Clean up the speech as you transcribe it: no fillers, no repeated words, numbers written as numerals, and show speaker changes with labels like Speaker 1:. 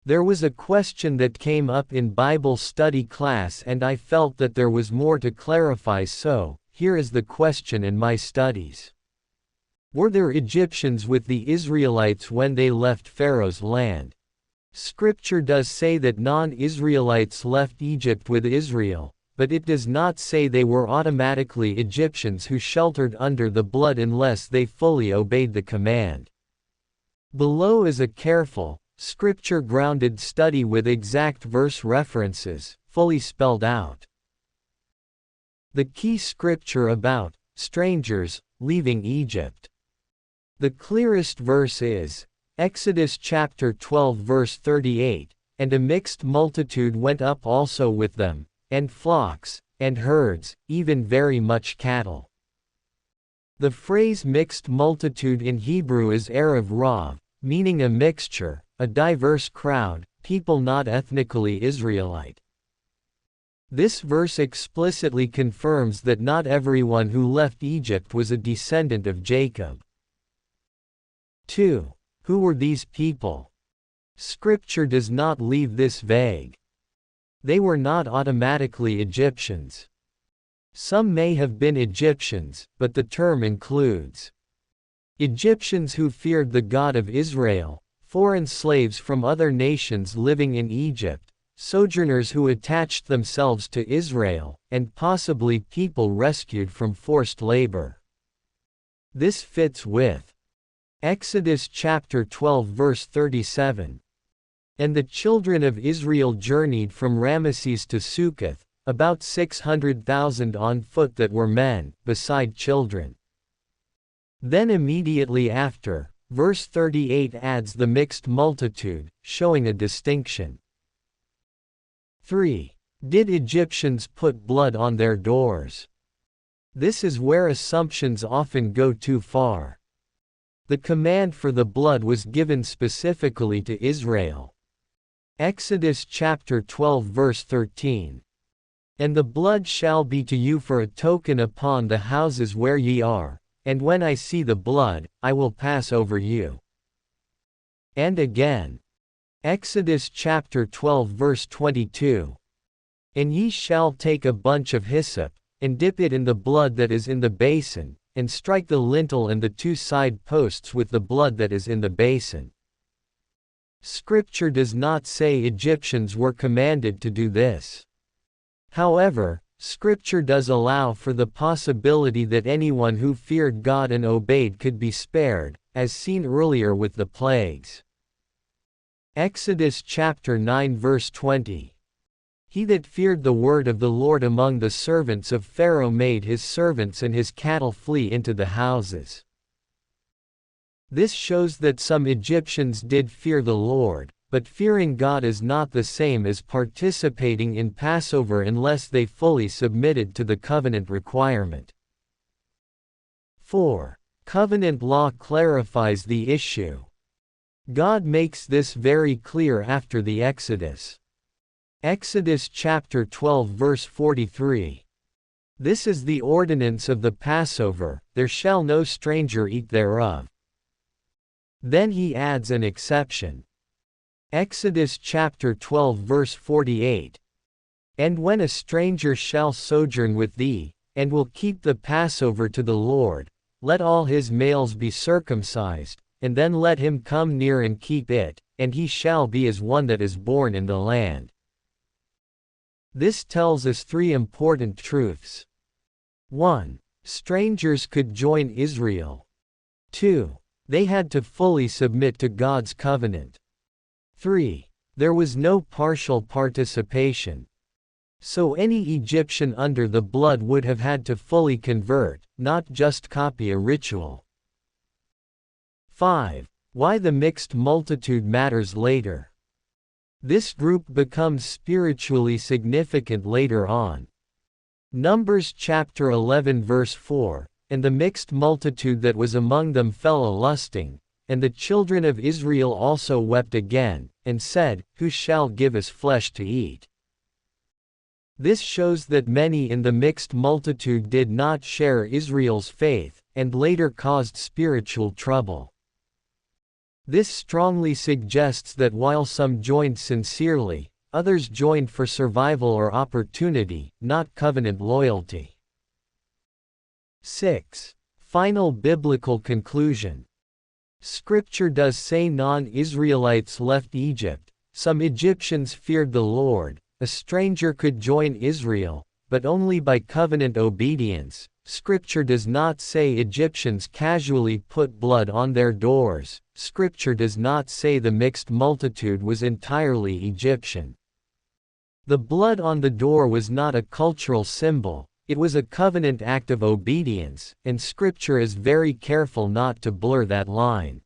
Speaker 1: There was a question that came up in Bible study class and I felt that there was more to clarify, so here is the question in my studies. Were there Egyptians with the Israelites when they left Pharaoh's land? Scripture does say that non-Israelites left Egypt with Israel, but it does not say they were automatically Egyptians who sheltered under the blood unless they fully obeyed the command. Below is a careful, scripture-grounded study with exact verse references, fully spelled out. The key scripture about strangers leaving Egypt. The clearest verse is Exodus chapter 12 verse 38, "And a mixed multitude went up also with them, and flocks, and herds, even very much cattle." The phrase mixed multitude in Hebrew is Erev Rav, meaning a mixture, a diverse crowd, people not ethnically Israelite. This verse explicitly confirms that not everyone who left Egypt was a descendant of Jacob. 2. Who were these people? Scripture does not leave this vague. They were not automatically Egyptians. Some may have been Egyptians, but the term includes Egyptians who feared the God of Israel, foreign slaves from other nations living in Egypt, sojourners who attached themselves to Israel, and possibly people rescued from forced labor. This fits with Exodus chapter 12 verse 37. "And the children of Israel journeyed from Ramesses to Succoth, about 600,000 on foot that were men, beside children." Then immediately after, verse 38 adds the mixed multitude, showing a distinction. 3. Did Egyptians put blood on their doors? This is where assumptions often go too far. The command for the blood was given specifically to Israel. Exodus chapter 12 verse 13. "And the blood shall be to you for a token upon the houses where ye are, and when I see the blood, I will pass over you." And again. Exodus chapter 12 verse 22. "And ye shall take a bunch of hyssop, and dip it in the blood that is in the basin, and strike the lintel and the two side posts with the blood that is in the basin." Scripture does not say Egyptians were commanded to do this. However, Scripture does allow for the possibility that anyone who feared God and obeyed could be spared, as seen earlier with the plagues. Exodus chapter 9 verse 20. "He that feared the word of the Lord among the servants of Pharaoh made his servants and his cattle flee into the houses." This shows that some Egyptians did fear the Lord, but fearing God is not the same as participating in Passover unless they fully submitted to the covenant requirement. 4. Covenant law clarifies the issue. God makes this very clear after the Exodus. Exodus chapter 12 verse 43. "This is the ordinance of the Passover, there shall no stranger eat thereof." Then he adds an exception. Exodus chapter 12 verse 48. "And when a stranger shall sojourn with thee, and will keep the Passover to the Lord, let all his males be circumcised, and then let him come near and keep it, and he shall be as one that is born in the land." This tells us three important truths. 1. Strangers could join Israel. 2. They had to fully submit to God's covenant. 3. There was no partial participation. So any Egyptian under the blood would have had to fully convert, not just copy a ritual. 5. Why the mixed multitude matters later. This group becomes spiritually significant later on. Numbers chapter 11 verse 4, "And the mixed multitude that was among them fell a-lusting, and the children of Israel also wept again, and said, Who shall give us flesh to eat?" This shows that many in the mixed multitude did not share Israel's faith, and later caused spiritual trouble. This strongly suggests that while some joined sincerely, others joined for survival or opportunity, not covenant loyalty. 6. Final biblical conclusion. Scripture does say non-Israelites left Egypt. Some Egyptians feared the Lord. A stranger could join Israel, but only by covenant obedience. Scripture does not say Egyptians casually put blood on their doors. Scripture does not say the mixed multitude was entirely Egyptian. The blood on the door was not a cultural symbol, it was a covenant act of obedience, and Scripture is very careful not to blur that line.